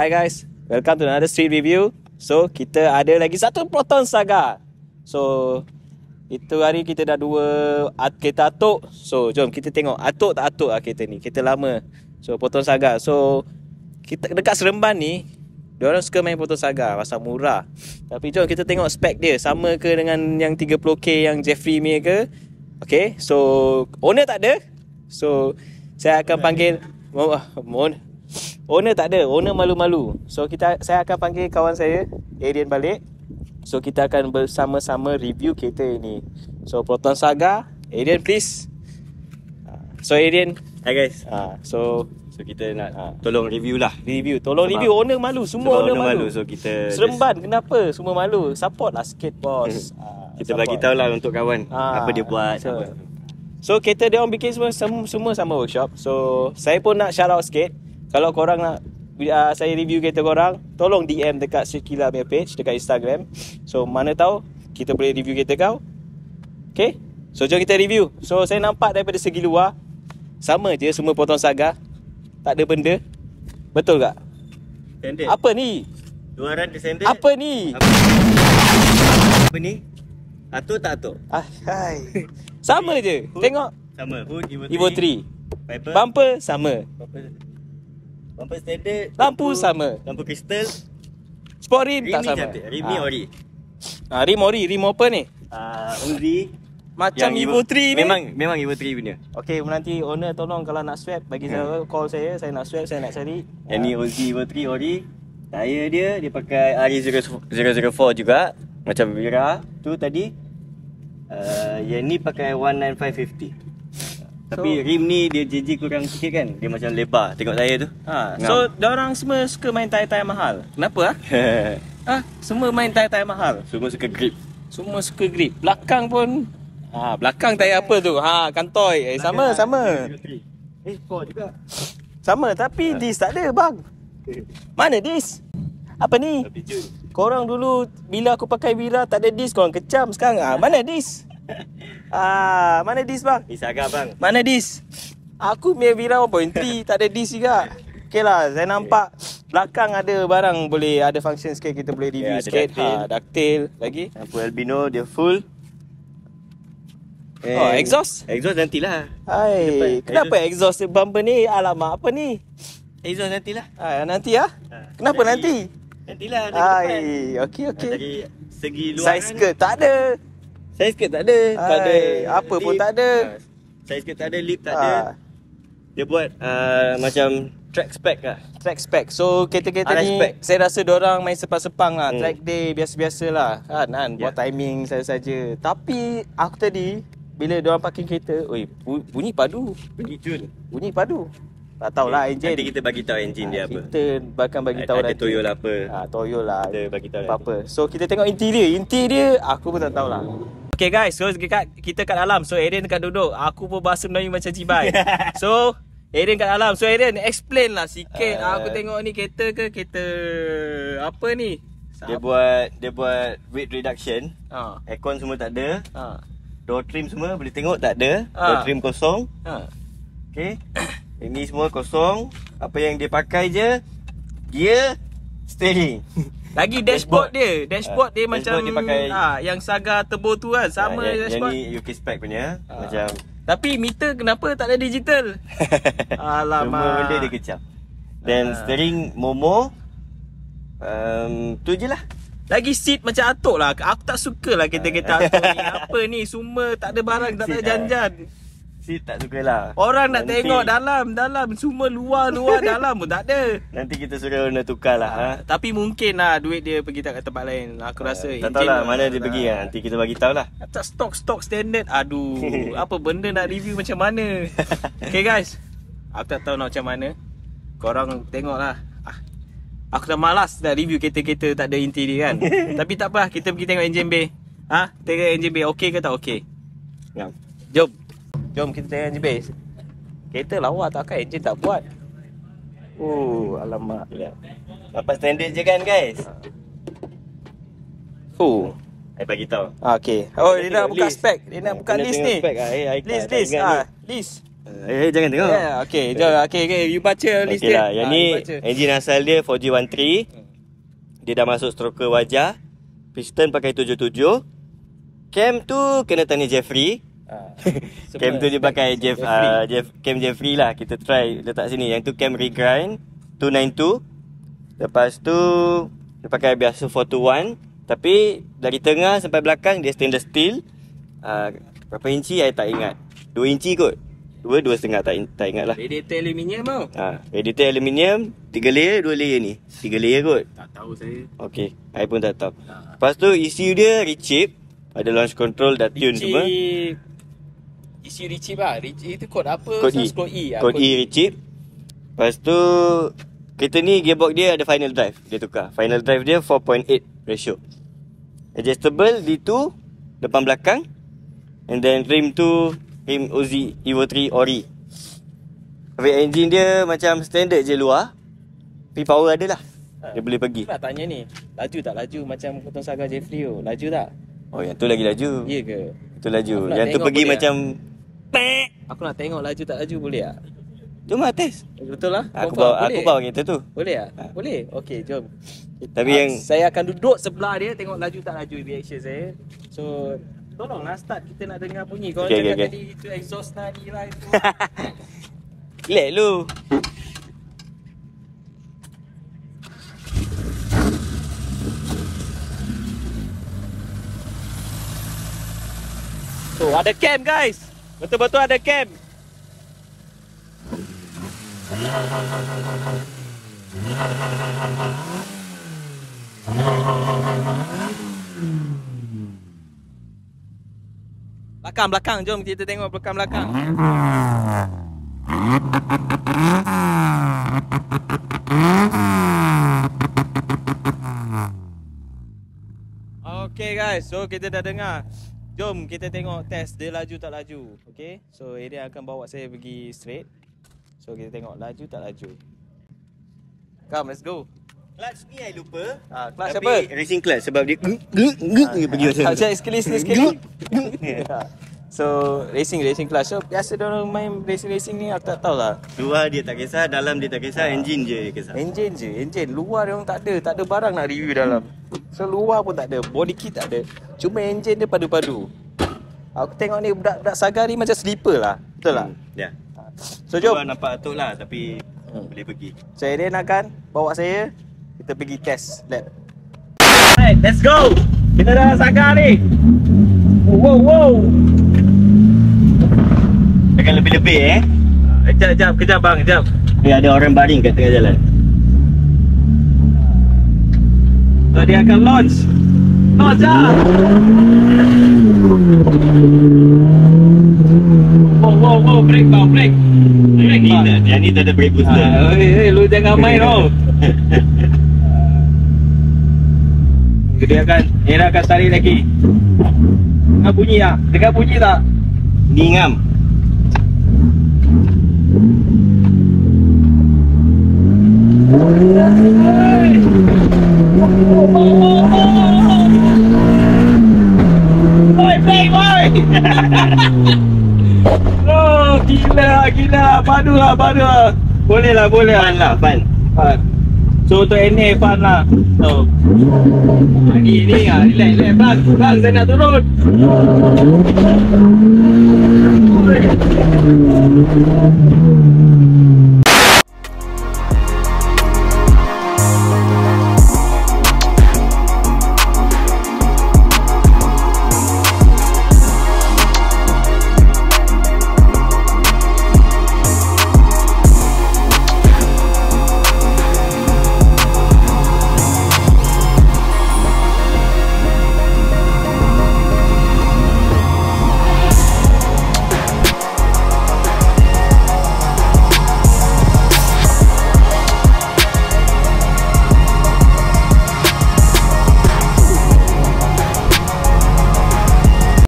Hi guys, welcome to another street review. So kita ada lagi satu Proton Saga. So itu hari kita dah dua kereta atuk. So jom kita tengok atuk tak atuk lah kereta ni. Kereta lama. So Proton Saga. So kita dekat Seremban ni, diorang suka main Proton Saga pasal murah. Tapi jom kita tengok spek dia. Sama ke dengan yang 30k yang Jeffrey punya ke? Okay, so owner tak ada. So saya akan panggil owner tak ada, owner malu-malu. So saya akan panggil kawan saya Arian balik. So kita akan bersama-sama review kereta ini. So Proton Saga, Arian please. So Arian, hi guys. So kita nak tolong review lah. Tolong review. Owner malu, semua owner malu. So kita Seremban kenapa semua malu? Support lah sikit bos. Kita bagi tahu lah untuk kawan apa dia buat. So kereta dia orang bikin semua sama workshop. So saya pun nak shout out sikit. Kalau korang nak saya review kereta korang, tolong DM dekat Street Killer punya page dekat Instagram. So mana tahu kita boleh review kereta kau. Okay, so jom kita review. So saya nampak daripada segi luar sama je semua Proton Saga. Tak ada benda. Betul tak? Standard. Apa ni? Luaran dia standard. Apa ni? Apa ni? Atuk tak atuk? Hai. Sama je. Hood, tengok. sama. Hood Evo 3. Bumper sama. Bumper standard. Lampu sama. Lampu kristal. Sport rim tak sama. Rim ni ori. Rim ori. Rim open ni. Uzi. Macam Evo 3 ni. Memang Evo 3 punya. Okay, nanti owner tolong kalau nak swap bagi saya, call saya nak swap, saya nak cari. Yang ni Uzi Evo 3 ori. Tayar dia pakai RE004 juga. Macam Vera tu tadi. Yang ni pakai 19550. Tapi rim ni dia JJ kurang sikit kan. Dia macam lebar. Tengok tayar tu. So diorang semua suka main tayar-tayar mahal. Kenapa semua main tayar-tayar mahal. Semua suka grip. Semua suka grip. Belakang pun belakang tayar apa tu? Kantoi. Sama. Sport juga. Sama tapi disc tak ada bang. Mana disc? Apa ni? Korang dulu bila aku pakai Vira tak ada disc, korang kecam. Sekarang mana disc? Mana disc bang? Ni Saga bang. Mana disc? Aku punya Vira 1.3 tak ada disc juga. Okay lah, saya nampak belakang ada barang boleh ada function sikit, kita boleh review sikit. Ducktail lagi. Lampu albino dia full. Exhaust? Exhaust nantilah. Hai, kenapa exhaust bumper ni? Alamak, apa ni? Exhaust nantilah. Nanti kenapa nanti? Nantilah. Hai, okey. Dari segi luar. Size skirt tak ada. Size skirt tak ada. Tak ada. Apa pun tak ada. Size skirt tak ada, lip tak ada. Dia buat macam track spec lah. Track spec. So kereta-kereta ni saya rasa diorang main sepang-sepang lah. Track day biasa-biasa lah kan. Buat timing saja. Tapi aku tadi bila diorang parking kereta, bunyi padu. Bunyi padu. Tak tahulah enjin. Nanti kita bagi tahu enjin dia apa. Kita bahkan bagi tahu nanti. Ada toyo lah apa. Toyo lah. Kita bagi tahu apa. So kita tengok interior aku pun tak tahulah. Okay guys, so kita kat dalam. So Arian dekat duduk. Aku pun bahasa Melayu macam cibai. So Arian kat dalam. So Arian explain lah sikit. Aku tengok ni kereta ke kereta apa ni? Dia buat weight reduction. Aircon semua tak ada. Door trim semua boleh tengok tak ada. Door trim kosong. Okay. Ini semua kosong. Apa yang dia pakai je gear, steering. Lagi dashboard dia. Dashboard dia macam dia pakai, yang Saga Turbo tu kan. Sama dashboard. Yang ni UK spec punya. Macam tapi meter kenapa tak ada digital? Alamak. Semua benda dia kecam. Dan steering Momo. Tu je lah. Lagi seat macam atuk lah. Aku tak suka lah kereta-kereta atuk ni. Apa ni? Semua tak ada barang, tak ada janjan. Seat tak suka lah. Orang nak tengok dalam. Semua luar, dalam pun tak ada. Nanti kita suruh owner tukar lah. Tapi mungkin lah duit dia pergi tak kat tempat lain. Aku rasa tak tahu lah mana dia pergi lah. Nanti kita bagi tahu lah. Tak stok standard. Aduh. Apa benda nak review macam mana? Okay guys, aku tak tahu nak macam mana. Korang tengok lah. Aku dah malas nak review kereta-kereta tak ada interior kan. Tapi tak apa, kita pergi tengok enjin bay. Tengok enjin bay okey ke tak okey. Jom kita tengok enjin bay. Kereta lawa takkan enjin tak buat. Alamak. Dapat standard je kan guys. Saya bagi tahu. Okey. Dia nak buka spek. Dia nak buka list ni. List. Jangan tengok. Okay, jom. Okay, you baca list Okay dia. lah, yang ni enjin asal dia 4G13. Dia dah masuk stroker wajah. Piston pakai 77. Cam tu kena tanya Jeffrey. Cam tu dia pakai cam Jeffrey lah. Kita try letak sini. Yang tu cam regrind 292. Lepas tu dia pakai biasa 421. Tapi dari tengah sampai belakang dia stainless steel. Berapa inci saya tak ingat. 2 inci kot. 2.5 tak ingat lah. Radiator aluminium tau. Radiator aluminium 3 layer 2 layer ni. 3 layer kot. Tak tahu saya. Okay, saya pun tak tahu. Lepas tu ECU dia rechip. Ada launch control dah tune semua. ECU rechip lah. Itu kod apa? Kod E. Kod E rechip. Lepas tu kereta ni gearbox dia ada final drive. Dia tukar. Final drive dia 4.8 ratio. Adjustable D2 depan belakang. And then rim tu rim Uzi Evo 3 Ori. Tapi engine dia macam standard je luar. Tapi power ada lah. Dia boleh pergi. Nak tanya ni, laju tak laju macam Proton Saga Jeffrey tu? Laju tak? Oh, yang tu lagi laju. Ya ke? Itu laju. Yang tu pergi macam Aku nak tengok laju tak laju, boleh tak? jom lah test. Betul lah. Aku bawa kereta tu. Boleh tak? Boleh. Okey, jom. Tapi yang saya akan duduk sebelah dia, tengok laju tak laju reaction saya. So tolonglah start, kita nak dengar bunyi. Kalau cakap tadi itu exhaust tadi lah itu. relax lu. So ada cam guys. Betul-betul ada cam. Belakang, jom kita tengok belakang. Okay guys, so kita dah dengar. Jom kita tengok test dia laju tak laju. Okay, so ini akan bawa saya pergi straight. So kita tengok laju tak laju. Come, let's go. Clutch ni I lupa. Clutch tapi apa? Racing clutch sebab dia dia pergi macam tu. Sekali. So racing clutch. So biasa dia main racing ni aku tak tahulah. Luar dia tak kisah, dalam dia tak kisah, engine je dia kisah. Engine. Luar dia orang tak ada barang nak review dalam. So luar pun tak ada, body kit tak ada. Cuma engine dia padu-padu. Aku tengok ni budak-budak Saga ni macam sleeper lah. Betul tak? Ya. So jom. Luar nampak atuk lah tapi boleh pergi. Saya Eden akan bawa saya, kita pergi test lab. Alright, let's go. Kita dah Saga ni. Wow. Takkan lebih-lebih Kejap bang, kejap. Ada orang baring kat tengah jalan. So dia akan launch lah. Wow, break bang, break. Yang ni tak ada brake booster. Lu jangan main tau. Dia akan tarik lagi. Dengar bunyi tak? Ni ngam. Boy. Oh, gila. Padu lah. Boleh lah. Fun. So untuk NA fun lah. So ni relax. Bang, saya nak turun.